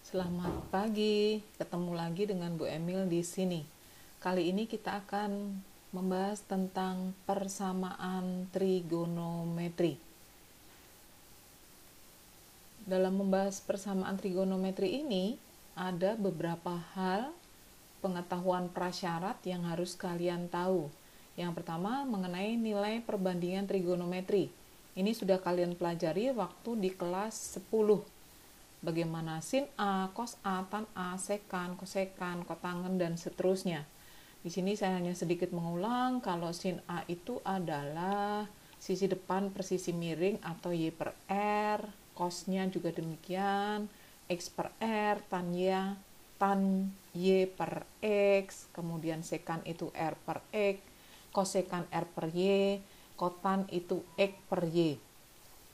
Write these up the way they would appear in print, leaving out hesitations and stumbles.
Selamat pagi, ketemu lagi dengan Bu Emil di sini. Kali ini kita akan membahas tentang persamaan trigonometri. Dalam membahas persamaan trigonometri ini, ada beberapa hal pengetahuan prasyarat yang harus kalian tahu. Yang pertama, mengenai nilai perbandingan trigonometri. Ini sudah kalian pelajari waktu di kelas 10. Bagaimana sin A, cos A, tan A, sekan, kosekan, kotangen, dan seterusnya. Di sini saya hanya sedikit mengulang kalau sin A itu adalah sisi depan per sisi miring atau Y per R, cosnya juga demikian, X per R, tan Y per X, kemudian sekan itu R per X, kosekan R per Y, kotan itu X per Y.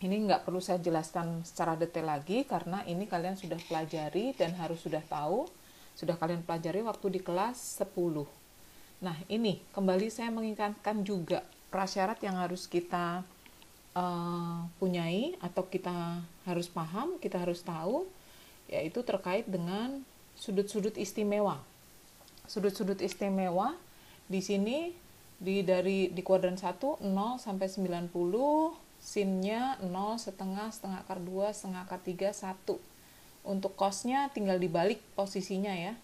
Ini nggak perlu saya jelaskan secara detail lagi karena ini kalian sudah pelajari dan harus sudah tahu, sudah kalian pelajari waktu di kelas 10. Nah, ini kembali saya mengingatkan juga prasyarat yang harus kita punyai atau kita harus paham, kita harus tahu, yaitu terkait dengan sudut-sudut istimewa. Sudut-sudut istimewa di sini di kuadran 1 0 sampai 90, sinnya 0, setengah, setengah akar 2, setengah akar 3, 1. Untuk cosnya tinggal dibalik posisinya ya.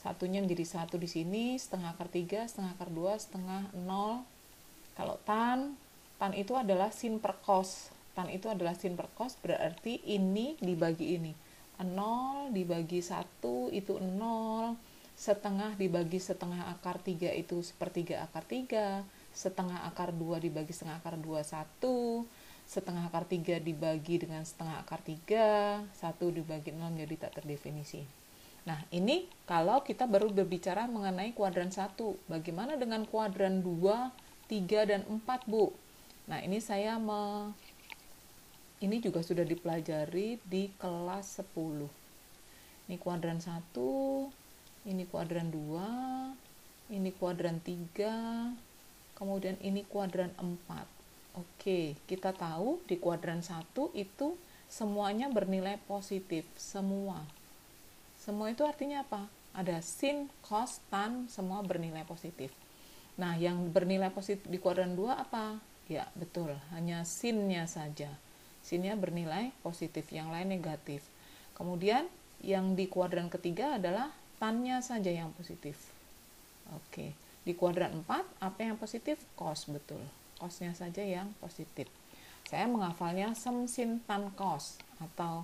Satunya menjadi 1 di sini, setengah akar 3, setengah akar 2, setengah 0. Kalau tan itu adalah sin per cos. Tan itu adalah sin per cos, berarti ini dibagi ini. 0 dibagi 1 itu 0. Setengah dibagi setengah akar 3 itu sepertiga akar 3. Setengah akar 2 dibagi setengah akar 2, 1. Setengah akar 3 dibagi dengan setengah akar 3, 1 dibagi 0 jadi tak terdefinisi. Nah, ini kalau kita baru berbicara mengenai kuadran 1. Bagaimana dengan kuadran 2, 3, dan 4, Bu? Nah, ini ini juga sudah dipelajari di kelas 10. Ini kuadran 1, ini kuadran 2, ini kuadran 3, kemudian ini kuadran 4. Oke, kita tahu di kuadran 1 itu semuanya bernilai positif, semua. Semua itu artinya apa? Ada sin, cos, tan, semua bernilai positif. Nah, yang bernilai positif di kuadran 2 apa? Ya, betul, hanya sinnya saja. Sinnya bernilai positif, yang lain negatif. Kemudian, yang di kuadran ketiga adalah tannya saja yang positif. Oke. Di kuadran 4, apa yang positif? Cos, betul. Cosnya saja yang positif. Saya menghafalnya sem, sin, tan, cos. Atau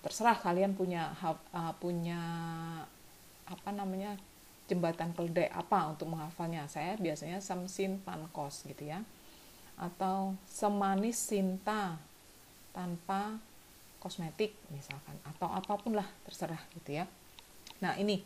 terserah kalian punya jembatan keledai apa untuk menghafalnya. Saya biasanya sem, sin, tan, cos gitu ya. Atau semanis Sinta tanpa kosmetik misalkan. Atau apapun lah, terserah gitu ya. Nah, ini.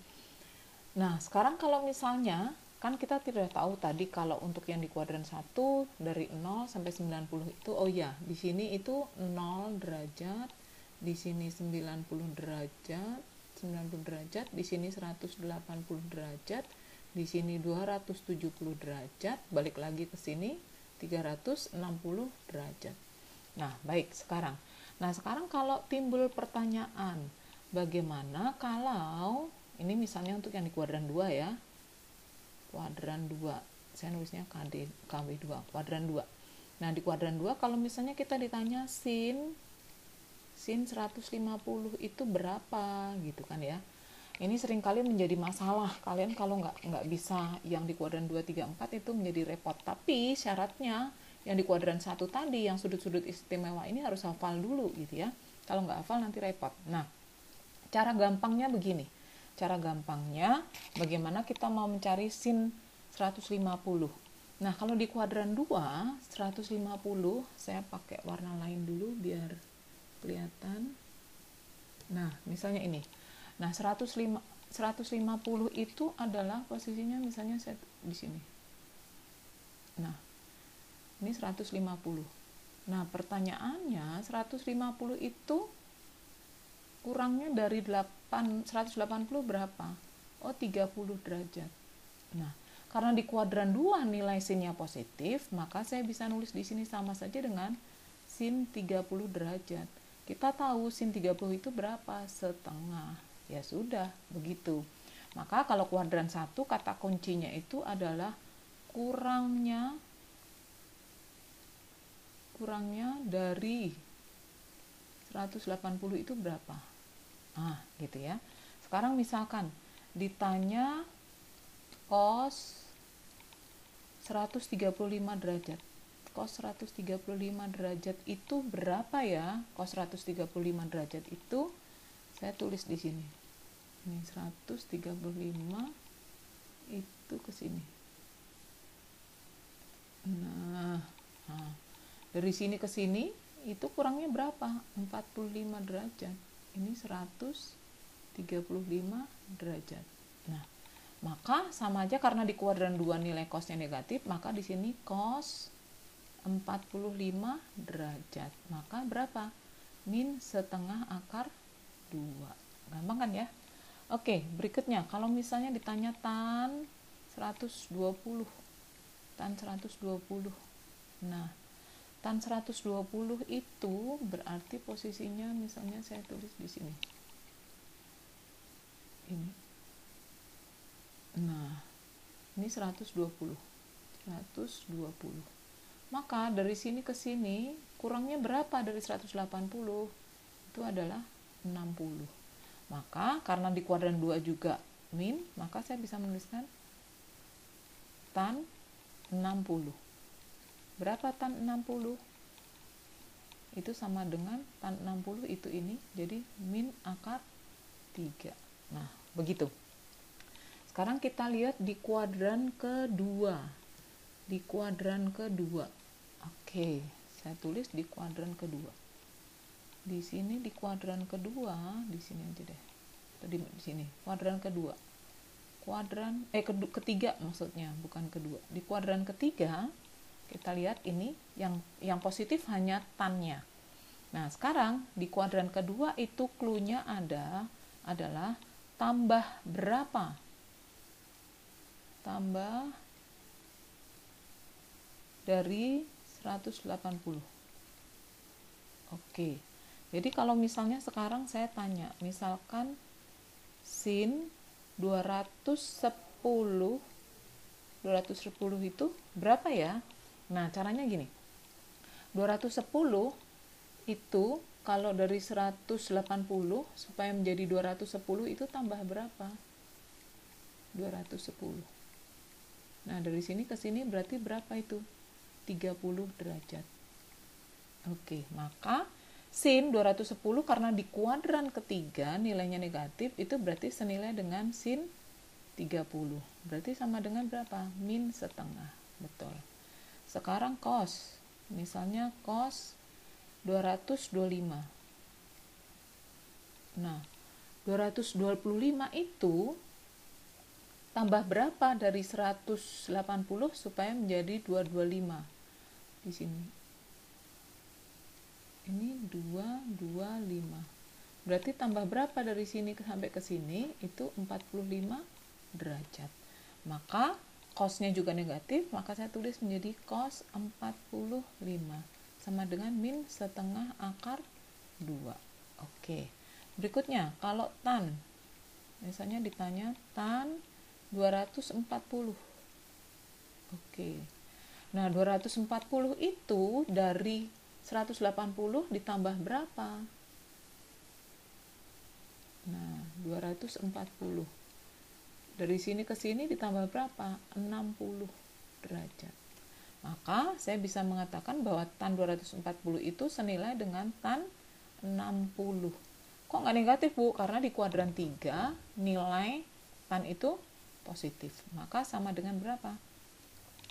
Nah, sekarang kalau misalnya, kan kita tidak tahu tadi kalau untuk yang di kuadran 1 dari 0 sampai 90 itu, oh ya, di sini itu 0 derajat, di sini 90 derajat, 90 derajat, di sini 180 derajat, di sini 270 derajat, balik lagi ke sini 360 derajat. Nah, baik sekarang. Nah, sekarang kalau timbul pertanyaan, bagaimana kalau ini misalnya untuk yang di kuadran 2 ya. Kuadran 2. Saya nulisnya KB2, kuadran 2. Nah, di kuadran 2 kalau misalnya kita ditanya sin 150 itu berapa gitu kan ya. Ini seringkali menjadi masalah. Kalian kalau nggak bisa yang di kuadran 2, 3, 4 itu menjadi repot. Tapi syaratnya yang di kuadran 1 tadi, yang sudut-sudut istimewa ini harus hafal dulu gitu ya. Kalau nggak hafal nanti repot. Nah, cara gampangnya begini. Cara gampangnya, bagaimana kita mau mencari sin 150. Nah, kalau di kuadran 2, 150, saya pakai warna lain dulu biar kelihatan. Nah, misalnya ini. Nah, 150 itu adalah posisinya misalnya saya di sini. Nah, ini 150. Nah, pertanyaannya 150 itu kurangnya dari 180 berapa? Oh, 30 derajat. Nah, karena di kuadran 2 nilai sinnya positif, maka saya bisa nulis di sini sama saja dengan sin 30 derajat. Kita tahu sin 30 itu berapa? Setengah. Ya sudah, begitu. Maka kalau kuadran 1, kata kuncinya itu adalah kurangnya dari 180 itu berapa? Nah, gitu ya. Sekarang misalkan ditanya cos 135 derajat. Cos 135 derajat itu berapa ya? Cos 135 derajat itu saya tulis di sini. Ini 135 itu ke sini. Nah, dari sini ke sini itu kurangnya berapa? 45 derajat. Ini 135 derajat. Nah, maka sama aja karena di kuadran 2 nilai cosnya negatif, maka di sini cos 45 derajat. Maka berapa? Min setengah akar 2. Gampang kan ya? Oke, berikutnya kalau misalnya ditanya tan 120. Tan 120. Nah, tan 120 itu berarti posisinya misalnya saya tulis di sini. Ini. Nah, ini 120. 120. Maka dari sini ke sini kurangnya berapa dari 180? Itu adalah 60. Maka karena di kuadran 2 juga min, maka saya bisa menuliskan tan 60. Berapa tan 60? Itu sama dengan tan 60 itu ini, jadi min akar 3. Nah, begitu. Sekarang kita lihat di kuadran kedua. Di kuadran kedua. Oke, saya tulis di kuadran kedua. Di sini di kuadran kedua, di sini aja deh. Tadi di sini, kuadran kedua. Ketiga maksudnya, bukan kedua. Di kuadran ketiga, kita lihat ini yang positif hanya tannya. Nah, sekarang di kuadran kedua itu clue-nya adalah tambah berapa? Tambah dari 180. Oke. Jadi kalau misalnya sekarang saya tanya, misalkan sin 210 itu berapa ya? Nah, caranya gini. 210 itu kalau dari 180 supaya menjadi 210 itu tambah berapa? 210. Nah, dari sini ke sini berarti berapa itu? 30 derajat. Oke, maka sin 210 karena di kuadran ketiga nilainya negatif, itu berarti senilai dengan sin 30. Berarti sama dengan berapa? Min setengah. Betul. Sekarang cos. Misalnya cos 225. Nah, 225 itu tambah berapa dari 180 supaya menjadi 225? Di sini. Ini 225. Berarti tambah berapa dari sini sampai ke sini? Itu 45 derajat. Maka cosnya juga negatif, maka saya tulis menjadi cos 45 sama dengan min setengah akar 2. Oke. Berikutnya, kalau tan. Misalnya ditanya tan 240. Oke. Nah, 240 itu dari 180 ditambah berapa? Nah, 240. Dari sini ke sini ditambah berapa? 60 derajat. Maka saya bisa mengatakan bahwa tan 240 itu senilai dengan tan 60. Kok nggak negatif, Bu? Karena di kuadran 3 nilai tan itu positif. Maka sama dengan berapa?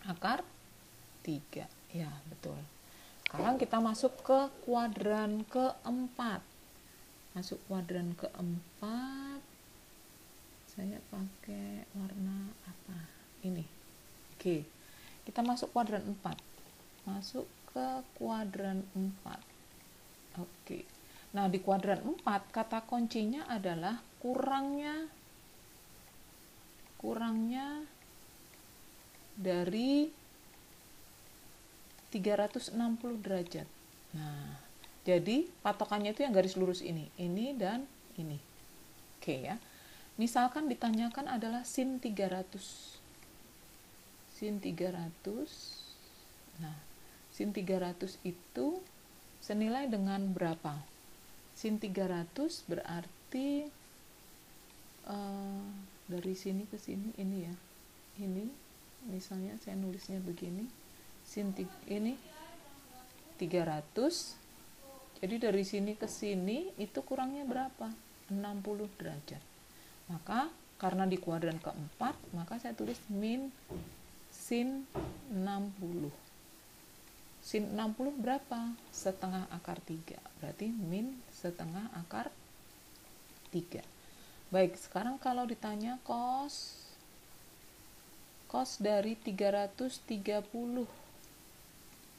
Akar 3. Ya, betul. Sekarang kita masuk ke kuadran keempat. Masuk kuadran keempat. Saya pakai warna apa? Ini. Oke. Kita masuk kuadran 4. Masuk ke kuadran 4. Oke. Nah, di kuadran 4 kata kuncinya adalah kurangnya dari 360 derajat. Nah, Jadi patokannya itu yang garis lurus ini dan ini. Oke ya. Misalkan ditanyakan adalah sin 300. Sin 300. Nah, sin 300 itu senilai dengan berapa? Sin 300 berarti dari sini ke sini ini ya. Ini misalnya saya nulisnya begini. Ini 300. Jadi dari sini ke sini itu kurangnya berapa? 60 derajat. Maka karena di kuadran keempat, maka saya tulis min sin 60. Sin 60 berapa? Setengah akar 3. Berarti min setengah akar 3. Baik, sekarang kalau ditanya cos dari 330.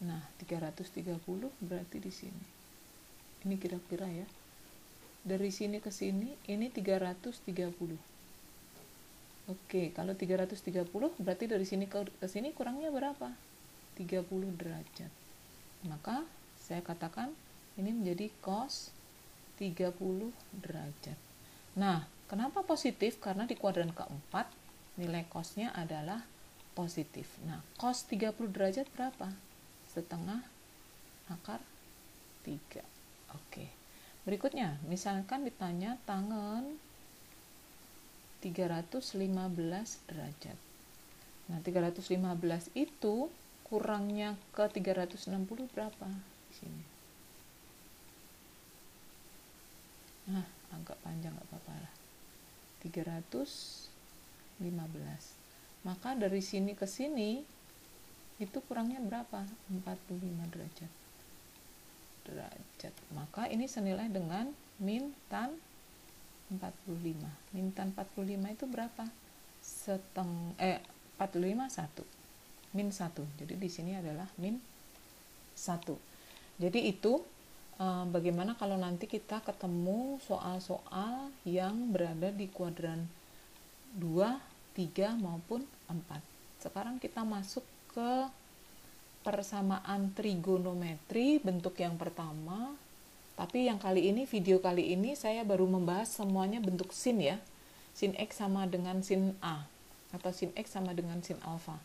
Nah, 330 berarti di sini. Ini kira-kira ya. Dari sini ke sini ini 330. Oke, kalau 330 berarti dari sini ke sini kurangnya berapa? 30 derajat. Maka saya katakan ini menjadi cos 30 derajat. Nah, kenapa positif? Karena di kuadran keempat nilai cosnya adalah positif. Nah, cos 30 derajat berapa? Setengah akar 3. Oke. Berikutnya, misalkan ditanya tangen 315 derajat. Nah, 315 itu kurangnya ke 360 berapa? Di sini. Nah, agak panjang nggak apa-apa lah. 315. Maka dari sini ke sini itu kurangnya berapa? 45 derajat. Maka ini senilai dengan min tan 45. Min tan 45 itu berapa? 45 1. Min 1. Jadi di sini adalah min 1. Jadi itu bagaimana kalau nanti kita ketemu soal-soal yang berada di kuadran 2, 3 maupun 4. Sekarang kita masuk ke persamaan trigonometri bentuk yang pertama. Tapi yang kali ini, video kali ini saya baru membahas semuanya bentuk sin ya. Sin X sama dengan sin A atau sin X sama dengan sin alfa.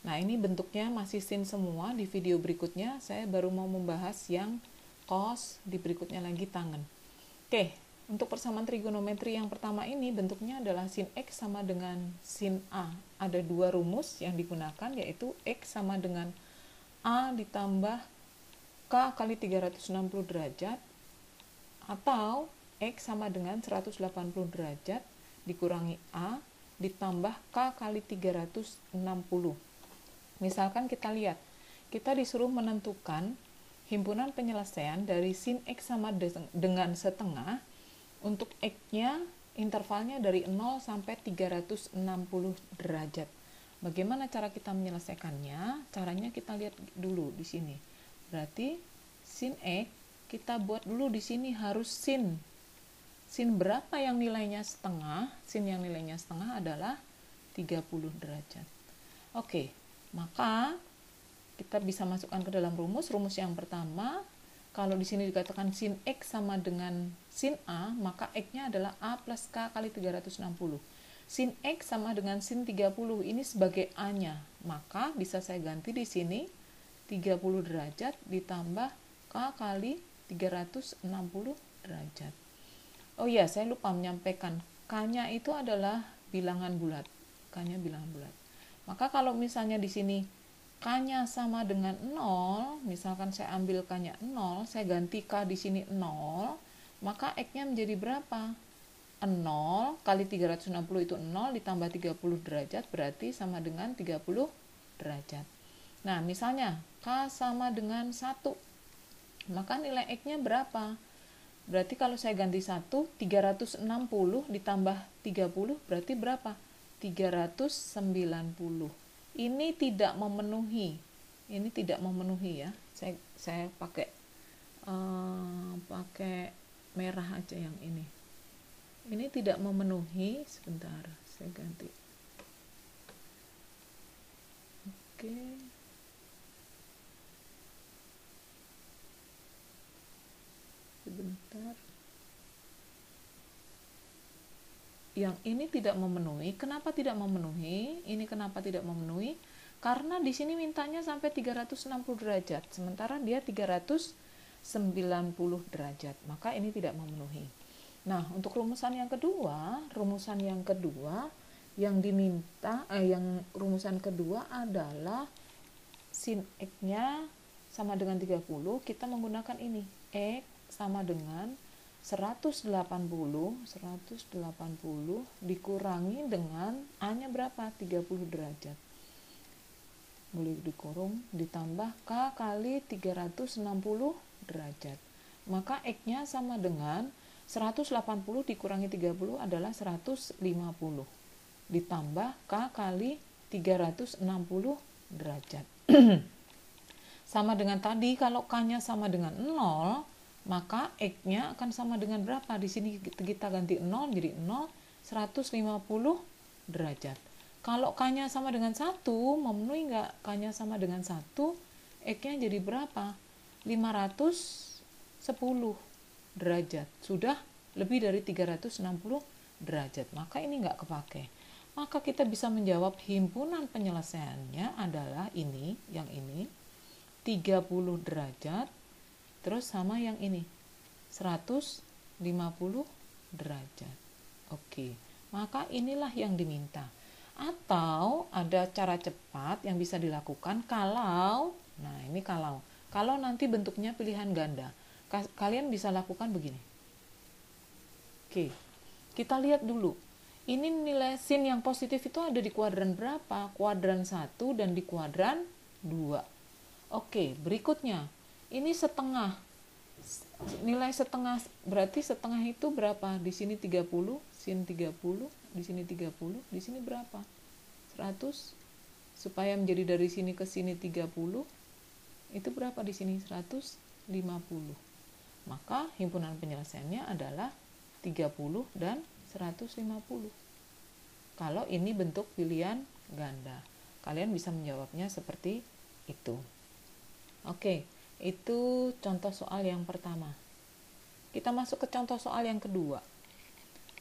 Nah, ini bentuknya masih sin semua. Di video berikutnya saya baru mau membahas yang cos, di berikutnya lagi tangen. Oke, untuk persamaan trigonometri yang pertama ini bentuknya adalah sin X sama dengan sin A. Ada dua rumus yang digunakan, yaitu X sama dengan A ditambah K kali 360 derajat, atau X sama dengan 180 derajat dikurangi A ditambah K kali 360. Misalkan kita lihat, kita disuruh menentukan himpunan penyelesaian dari sin X sama dengan setengah untuk X-nya intervalnya dari 0 sampai 360 derajat. Bagaimana cara kita menyelesaikannya? Caranya kita lihat dulu di sini. Berarti sin X kita buat dulu di sini harus sin. Sin berapa yang nilainya setengah? Sin yang nilainya setengah adalah 30 derajat. Oke, maka kita bisa masukkan ke dalam rumus. Rumus yang pertama, kalau di sini dikatakan sin X sama dengan sin A, maka X-nya adalah A plus K kali 360. Sin X sama dengan sin 30, ini sebagai A-nya. Maka bisa saya ganti di sini 30 derajat ditambah K kali 360 derajat. Oh iya, saya lupa menyampaikan. K-nya itu adalah bilangan bulat. K-nya bilangan bulat. Maka kalau misalnya di sini K-nya sama dengan 0, misalkan saya ambil K-nya 0, saya ganti K di sini 0, maka X-nya menjadi berapa? 0 kali 360 itu 0 ditambah 30 derajat berarti sama dengan 30 derajat. Nah, misalnya K sama dengan 1, maka nilai X-nya berapa? Berarti kalau saya ganti 1, 360 ditambah 30 berarti berapa? 390. Ini tidak memenuhi. Ini tidak memenuhi ya. Saya pakai merah aja yang ini. Ini tidak memenuhi. Sebentar, saya ganti. Oke. sebentar. Yang ini tidak memenuhi. Kenapa tidak memenuhi? Ini kenapa tidak memenuhi? Karena di sini mintanya sampai 360 derajat, sementara dia 390 derajat. Maka ini tidak memenuhi. Nah, untuk rumusan yang kedua yang diminta rumusan kedua adalah sin X-nya sama dengan 30, kita menggunakan ini. X sama dengan 180 dikurangi dengan A-nya berapa? 30 derajat. Boleh dikurung, ditambah K kali 360 derajat. Maka X-nya sama dengan 180 dikurangi 30 adalah 150. Ditambah K kali 360 derajat. Sama dengan tadi, kalau K-nya sama dengan 0, maka X-nya akan sama dengan berapa? Di sini kita ganti 0 jadi 0, 150 derajat. Kalau K-nya sama dengan 1, memenuhi nggak? K-nya sama dengan 1, X-nya jadi berapa? 510 derajat. Sudah lebih dari 360 derajat. Maka ini nggak kepake. Maka kita bisa menjawab himpunan penyelesaiannya adalah ini, yang ini, 30 derajat, terus sama yang ini, 150 derajat. Oke, maka inilah yang diminta. Atau ada cara cepat yang bisa dilakukan kalau nanti bentuknya pilihan ganda. Kalian bisa lakukan begini. Oke, kita lihat dulu. Ini nilai sin yang positif itu ada di kuadran berapa? Kuadran 1 dan di kuadran 2. Oke, berikutnya. Ini setengah. Nilai setengah berarti setengah itu berapa? Di sini 30, sin 30, di sini 30, di sini berapa? 100. Supaya menjadi dari sini ke sini 30, itu berapa di sini? 150. Maka himpunan penyelesaiannya adalah 30 dan 150. Kalau ini bentuk pilihan ganda, kalian bisa menjawabnya seperti itu. Oke, itu contoh soal yang pertama. Kita masuk ke contoh soal yang kedua.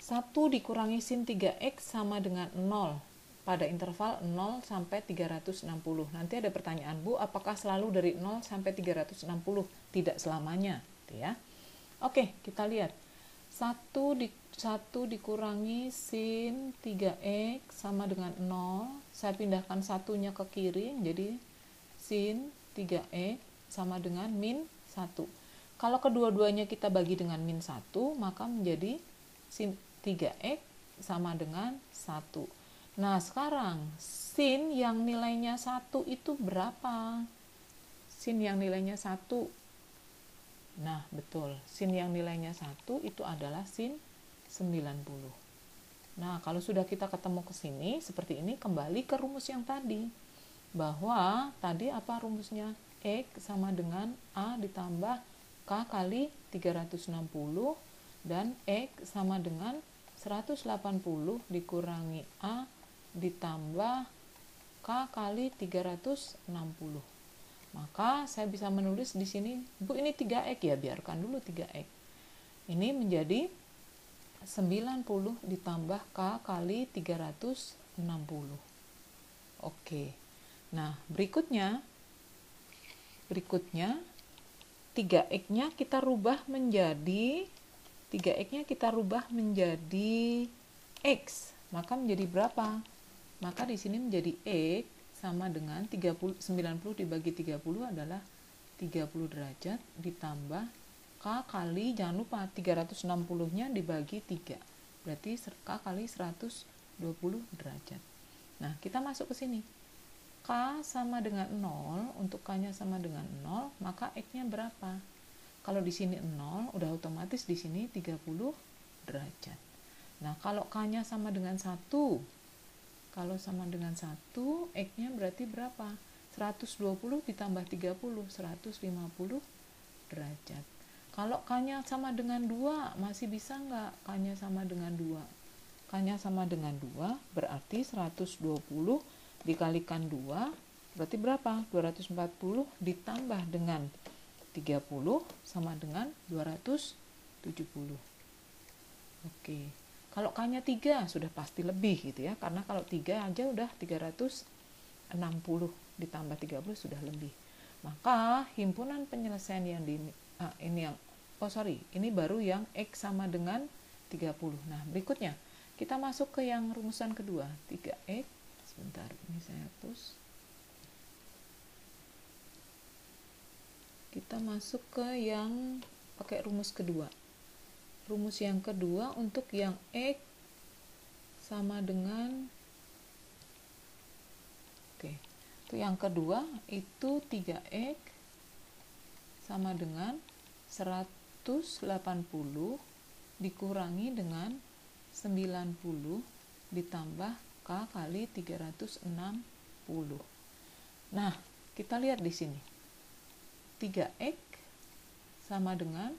1 dikurangi sin 3x sama dengan 0 pada interval 0 sampai 360. Nanti ada pertanyaan, Bu, apakah selalu dari 0 sampai 360? Tidak selamanya, ya. Oke, kita lihat. 1 dikurangi sin 3x sama dengan 0. Saya pindahkan satunya ke kiri, jadi sin 3x sama dengan min 1. Kalau kedua-duanya kita bagi dengan min 1, maka menjadi sin 3x sama dengan 1. Nah, sekarang sin yang nilainya 1 itu berapa? Sin yang nilainya 1. Nah, betul. Sin yang nilainya 1 itu adalah sin 90. Nah, kalau sudah kita ketemu ke sini, seperti ini, kembali ke rumus yang tadi. Bahwa tadi apa rumusnya? X sama dengan A ditambah K kali 360 dan X sama dengan 180 dikurangi A ditambah K kali 360. Maka saya bisa menulis di sini, Bu, ini 3x ya, biarkan dulu 3x. Ini menjadi 90 ditambah K kali 360. Oke. Nah, berikutnya 3x-nya kita rubah menjadi x. Maka menjadi berapa? Maka di sini menjadi x sama dengan 90 dibagi 30 adalah 30 derajat ditambah K kali, jangan lupa 360-nya dibagi 3. Berarti K kali 120 derajat. Nah, kita masuk ke sini. K sama dengan 0, untuk K-nya sama dengan 0, maka X-nya berapa? Kalau di sini 0, udah otomatis di sini 30 derajat. Nah, kalau K-nya sama dengan 1, kalau sama dengan 1, X-nya berarti berapa? 120 ditambah 30, 150 derajat. Kalau K-nya sama dengan 2, masih bisa nggak? K-nya sama dengan 2. K-nya sama dengan 2, berarti 120 dikalikan 2, berarti berapa? 240 ditambah dengan 30 sama dengan 240. 70. Oke. Kalau K-nya 3 sudah pasti lebih gitu ya. Karena kalau 3 aja udah 360 ditambah 30 sudah lebih. Maka himpunan penyelesaian yang ini baru yang X sama dengan 30. Nah, berikutnya kita masuk ke yang rumusan kedua. 3X, sebentar ini saya hapus. Kita masuk ke yang pakai rumus kedua. Rumus yang kedua untuk yang X sama dengan itu yang kedua itu 3X sama dengan 180 dikurangi dengan 90 ditambah K kali 360. Nah, kita lihat di sini. 3X sama dengan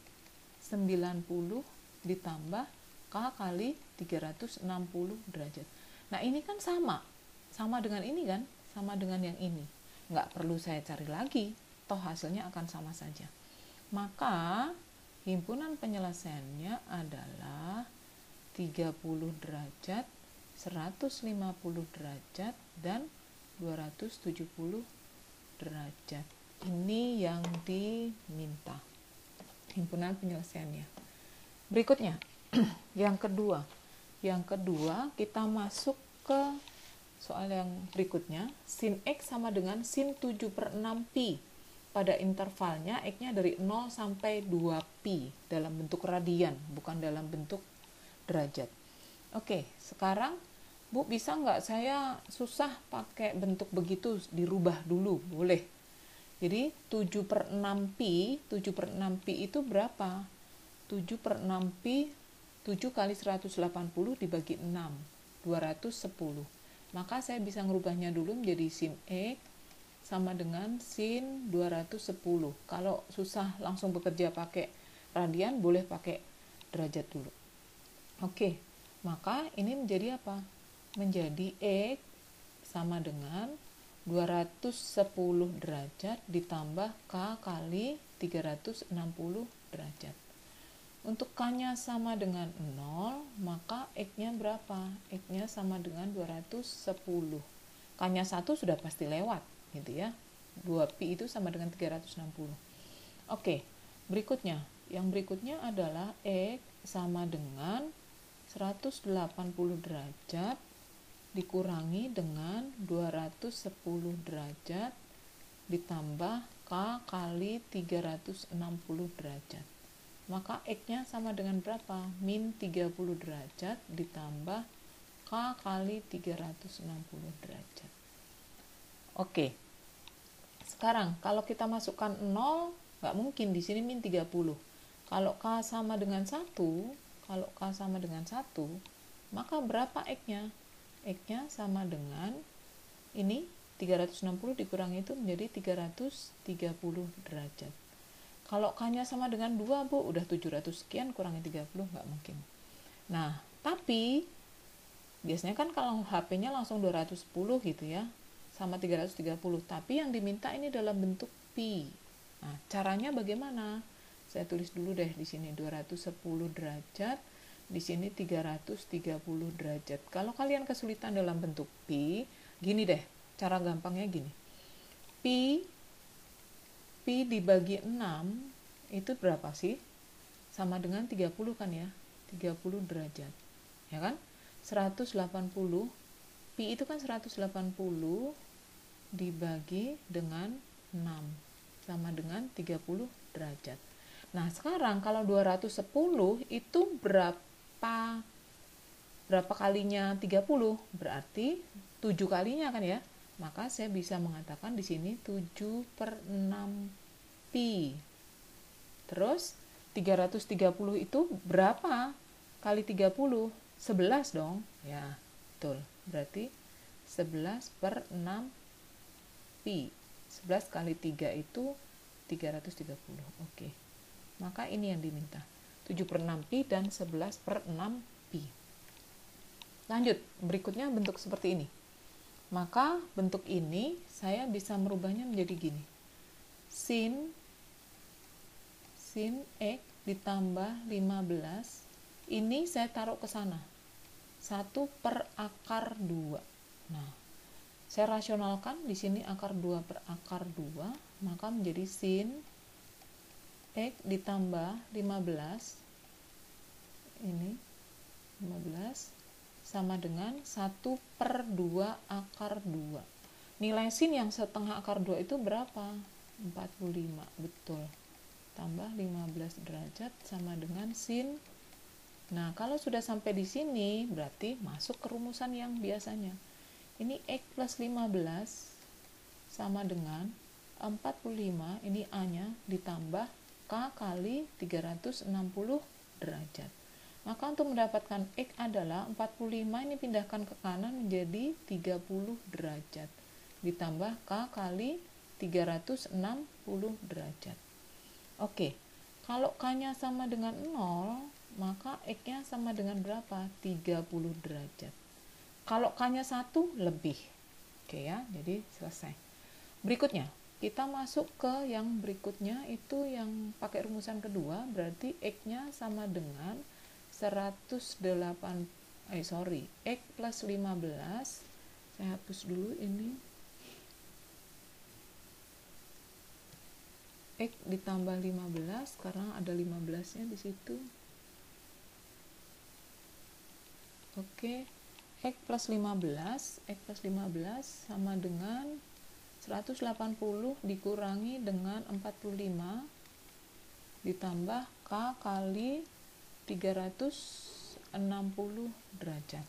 90 ditambah K kali 360 derajat. Nah, ini kan sama dengan ini kan, sama dengan yang ini. Nggak perlu saya cari lagi, toh hasilnya akan sama saja. Maka, himpunan penyelesaiannya adalah 30 derajat, 150 derajat, dan 270 derajat. Ini yang diminta himpunan penyelesaiannya. Berikutnya, yang kedua kita masuk ke soal yang berikutnya. Sin X sama dengan sin 7/6 pi. Pada intervalnya X-nya dari 0 sampai 2 pi dalam bentuk radian, bukan dalam bentuk derajat. Oke, sekarang Bu bisa nggak saya susah pakai bentuk begitu, dirubah dulu? Boleh. Jadi 7/6 pi itu berapa? 7/6 pi, 7 kali 180 dibagi 6, 210. Maka saya bisa ngerubahnya dulu menjadi sin X sama dengan sin 210. Kalau susah langsung bekerja pakai radian, boleh pakai derajat dulu. Oke, maka ini menjadi apa? Menjadi X sama dengan 210 derajat ditambah K kali 360 derajat. Untuk K-nya sama dengan 0, maka X-nya berapa? X-nya sama dengan 210. K-nya 1 sudah pasti lewat, gitu ya. 2pi itu sama dengan 360. Oke, berikutnya. Yang berikutnya adalah X sama dengan 180 derajat dikurangi dengan 210 derajat ditambah K kali 360 derajat. Maka X-nya sama dengan berapa? Min 30 derajat ditambah K kali 360 derajat. Oke. Sekarang kalau kita masukkan 0, nggak mungkin di sini min 30. Kalau K sama dengan 1, maka berapa X-nya? X-nya sama dengan ini 360 dikurangi itu menjadi 330 derajat. Kalau K-nya sama dengan 2, Bu, udah 700 sekian kurangi 30, nggak mungkin. Nah, tapi biasanya kan kalau HP-nya langsung 210 gitu ya, sama 330. Tapi yang diminta ini dalam bentuk pi. Nah, caranya bagaimana? Saya tulis dulu deh di sini 210 derajat, di sini 330 derajat. Kalau kalian kesulitan dalam bentuk pi, gini deh, cara gampangnya gini. Pi dibagi 6 itu berapa sih? Sama dengan 30 kan ya? 30 derajat. Ya kan? 180, pi itu kan 180 dibagi dengan 6 sama dengan 30 derajat. Nah, sekarang kalau 210 itu berapa kalinya 30? Berarti 7 kalinya kan ya? Maka saya bisa mengatakan di sini 7/6 pi. Terus 330 itu berapa kali 30? 11 dong. Ya, betul. Berarti 11/6 pi. 11 kali 3 itu 330. Oke. Maka ini yang diminta. 7/6 pi dan 11/6 pi. Lanjut, berikutnya bentuk seperti ini. Maka bentuk ini saya bisa merubahnya menjadi gini. Sin X ditambah 15, ini saya taruh ke sana, 1 per akar 2. Nah, saya rasionalkan di sini akar 2 per akar 2, maka menjadi sin X ditambah 15, ini 15 sama dengan 1 per 2 akar 2. Nilai sin yang setengah akar 2 itu berapa? 45, betul. Tambah 15 derajat sama dengan sin. Nah, kalau sudah sampai di sini, berarti masuk ke rumusan yang biasanya. Ini X plus 15 sama dengan 45, ini A-nya, ditambah K kali 360 derajat. Maka untuk mendapatkan X adalah 45, ini pindahkan ke kanan menjadi 30 derajat. Ditambah K kali 360 derajat. Oke, kalau K-nya sama dengan 0, maka X-nya sama dengan berapa? 30 derajat. Kalau K-nya 1, lebih. Oke ya, jadi selesai. Berikutnya, kita masuk ke yang berikutnya, itu yang pakai rumusan kedua, berarti X-nya sama dengan 108, X plus 15, saya hapus dulu ini, X ditambah 15, karena ada 15-nya di situ. Oke, X plus 15 sama dengan 180 dikurangi dengan 45 ditambah K kali 360 derajat.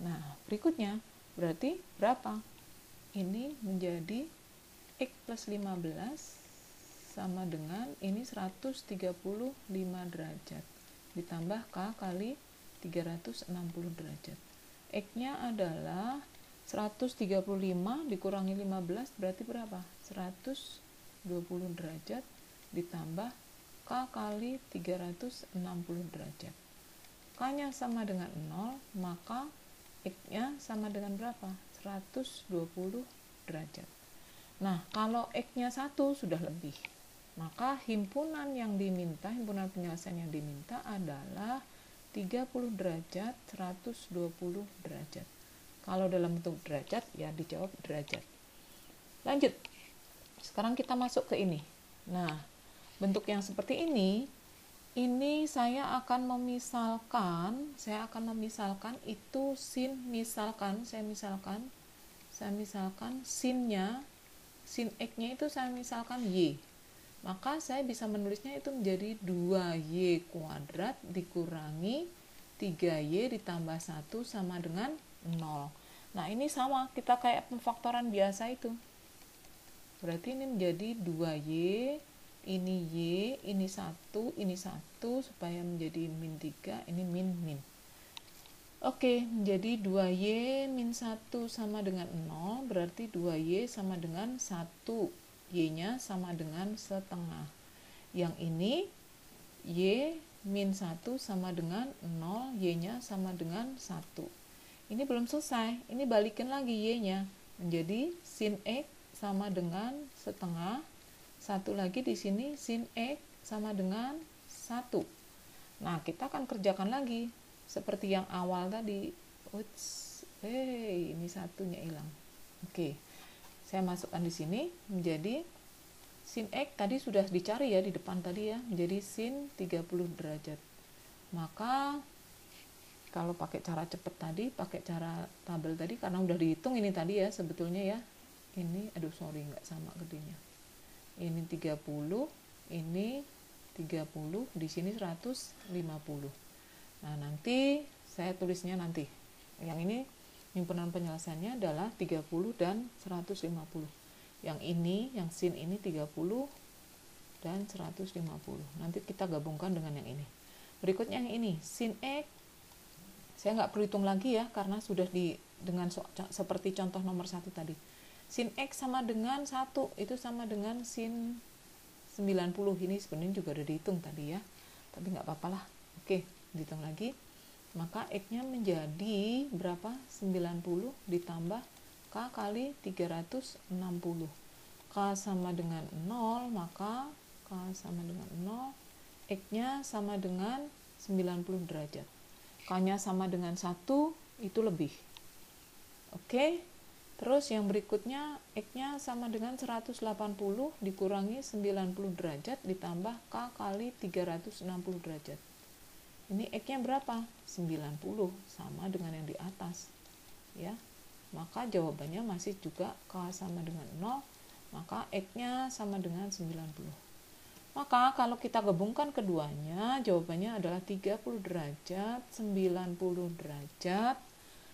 Nah, berikutnya berarti berapa? Ini menjadi X plus 15 sama dengan ini 135 derajat ditambah K kali 360 derajat. X-nya adalah 135 dikurangi 15 berarti berapa? 120 derajat ditambah K kali 360 derajat. K-nya sama dengan 0, maka X-nya sama dengan berapa? 120 derajat. Nah, kalau X-nya 1 sudah lebih, maka himpunan yang diminta, himpunan penyelesaian yang diminta adalah 30 derajat, 120 derajat. Kalau dalam bentuk derajat, ya dijawab derajat. Lanjut. Sekarang kita masuk ke ini. Nah, bentuk yang seperti ini saya akan memisalkan itu sin, saya misalkan sinnya, sin X-nya itu saya misalkan Y. Maka saya bisa menulisnya itu menjadi 2Y kuadrat dikurangi 3Y ditambah 1 sama dengan 0. Nah, ini sama, kita kayak pemfaktoran biasa itu. Berarti ini menjadi 2Y, ini Y, ini 1, supaya menjadi min 3, ini min. Oke, menjadi 2Y min 1 sama dengan 0, berarti 2Y sama dengan 1. Y-nya sama dengan setengah. Yang ini, Y min 1 sama dengan 0, Y-nya sama dengan 1. Ini belum selesai, ini balikin lagi Y-nya. Menjadi sin X sama dengan setengah. Satu lagi di sini sin X sama dengan 1. Nah, kita akan kerjakan lagi. Seperti yang awal tadi. Ini satunya hilang. Oke. Saya masukkan di sini menjadi sin X tadi sudah dicari ya di depan tadi ya, menjadi sin 30 derajat. Maka kalau pakai cara cepat tadi, pakai cara tabel tadi, karena udah dihitung ini tadi ya sebetulnya ya. Ini nggak sama gedenya. Ini 30, ini 30, di sini 150. Nah, nanti saya tulisnya nanti. Yang ini himpunan penyelesaiannya adalah 30 dan 150. Yang ini, yang sin ini 30 dan 150. Nanti kita gabungkan dengan yang ini. Berikutnya yang ini, sin X. Saya nggak perlu hitung lagi ya, karena sudah dengan seperti contoh nomor 1 tadi. Sin X sama dengan 1, itu sama dengan sin 90. Ini sebenarnya juga udah dihitung tadi ya. Tapi nggak apa-apa lah. Oke, dihitung lagi. Maka X-nya menjadi berapa? 90 ditambah K kali 360. K sama dengan 0, maka K sama dengan 0, X-nya sama dengan 90 derajat. K-nya sama dengan 1, itu lebih. Oke. Terus yang berikutnya X-nya sama dengan 180 dikurangi 90 derajat ditambah K kali 360 derajat. Ini X-nya berapa? 90, sama dengan yang di atas. Ya. Maka jawabannya masih juga K sama dengan 0, maka X-nya sama dengan 90. Maka kalau kita gabungkan keduanya, jawabannya adalah 30 derajat, 90 derajat,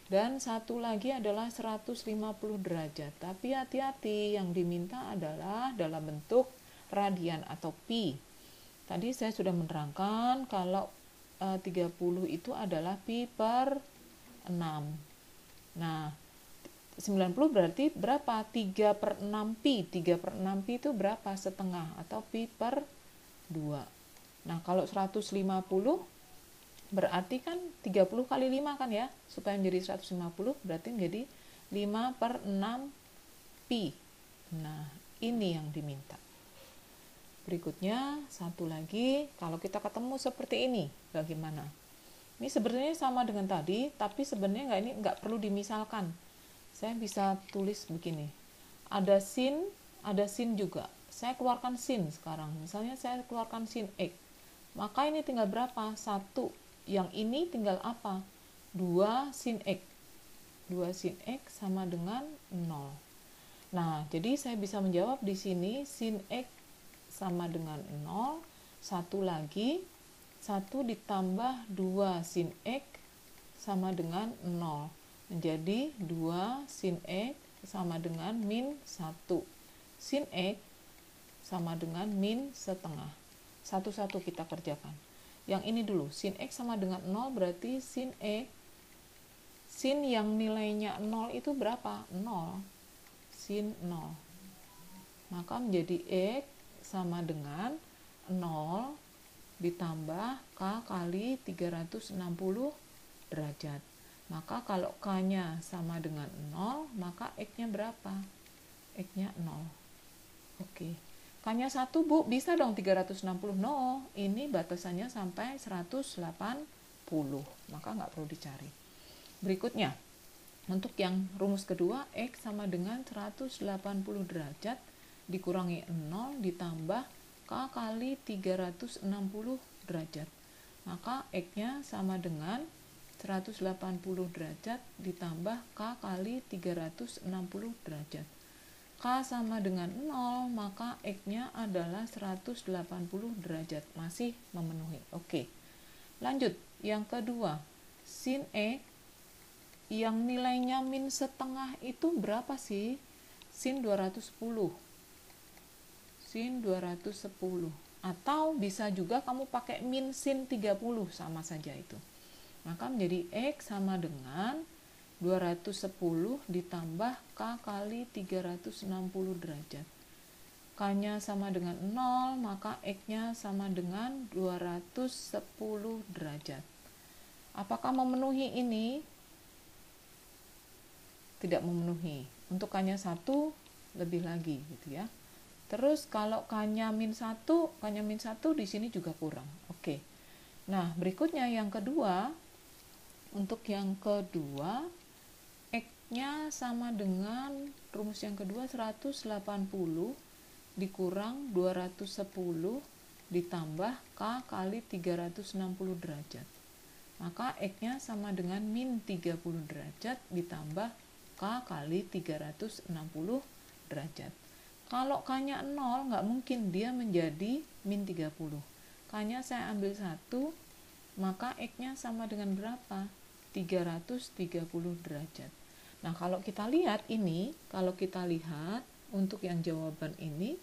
dan satu lagi adalah 150 derajat. Tapi hati-hati, yang diminta adalah dalam bentuk radian atau pi. Tadi saya sudah menerangkan kalau 30 itu adalah pi per 6. Nah, 90 berarti berapa? 3 per 6 pi. 3 per 6 pi itu berapa? Setengah atau pi per 2. Nah, kalau 150 berarti kan 30 kali 5 kan ya, supaya menjadi 150 berarti menjadi 5 per 6 pi. Nah, ini yang diminta. Berikutnya, satu lagi, kalau kita ketemu seperti ini, bagaimana? Ini sebenarnya sama dengan tadi, tapi sebenarnya ini nggak perlu dimisalkan. Saya bisa tulis begini, ada sin juga. Saya keluarkan sin sekarang, misalnya saya keluarkan sin X. Maka ini tinggal berapa? 1. Yang ini tinggal apa? 2 sin X. 2 sin X sama dengan 0. Nah, jadi saya bisa menjawab di sini sin X sama dengan 0. Satu lagi, 1 ditambah 2 sin X sama dengan 0. Menjadi 2 sin X sama dengan min 1. Sin X sama dengan min setengah. Satu-satu kita kerjakan. Yang ini dulu, sin X sama dengan 0 berarti sin X, sin yang nilainya 0 itu berapa? 0. Sin 0. Maka menjadi X sama dengan 0 ditambah K kali 360 derajat. Maka kalau K-nya sama dengan 0, maka X-nya berapa? X-nya 0. Oke. K-nya 1, Bu, bisa dong 360. No, ini batasannya sampai 180. Maka nggak perlu dicari. Berikutnya, untuk yang rumus kedua, X sama dengan 180 derajat dikurangi 0 ditambah K kali 360 derajat. Maka X-nya sama dengan 180 derajat ditambah K kali 360 derajat. K sama dengan 0, maka X-nya adalah 180 derajat. Masih memenuhi. Oke. Lanjut. Yang kedua, sin X yang nilainya min setengah itu berapa sih? Sin 210. Sin 210. Atau bisa juga kamu pakai min sin 30, sama saja itu. Maka menjadi X sama dengan 210 ditambah K kali 360 derajat. K-nya sama dengan 0, maka X-nya sama dengan 210 derajat. Apakah memenuhi ini? Tidak memenuhi. Untuk K-nya 1, lebih lagi gitu ya. Terus kalau K-nya min 1, K-nya min 1 di sini juga kurang. Oke. Nah, berikutnya yang kedua. Untuk yang kedua, X-nya sama dengan rumus yang kedua 180 dikurang 210 ditambah K kali 360 derajat. Maka X-nya sama dengan min 30 derajat ditambah K kali 360 derajat. Kalau K-nya 0, nggak mungkin dia menjadi min 30. K-nya saya ambil 1, maka X-nya sama dengan berapa? 330 derajat. Nah, kalau kita lihat ini, kalau kita lihat untuk yang jawaban ini,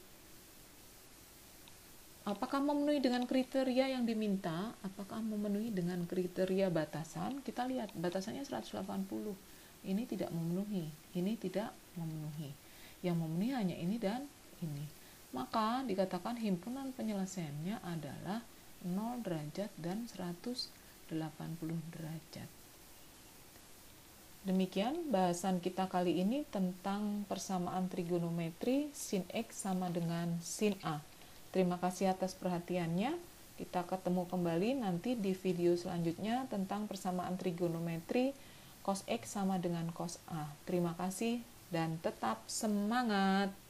apakah memenuhi dengan kriteria yang diminta? Apakah memenuhi dengan kriteria batasan? Kita lihat, batasannya 180. Ini tidak memenuhi, ini tidak memenuhi. Yang memenuhi hanya ini dan ini. Maka dikatakan himpunan penyelesaiannya adalah 0 derajat dan 180 derajat. Demikian bahasan kita kali ini tentang persamaan trigonometri sin X sama dengan sin A. Terima kasih atas perhatiannya. Kita ketemu kembali nanti di video selanjutnya tentang persamaan trigonometri cos X sama dengan cos A. Terima kasih dan tetap semangat!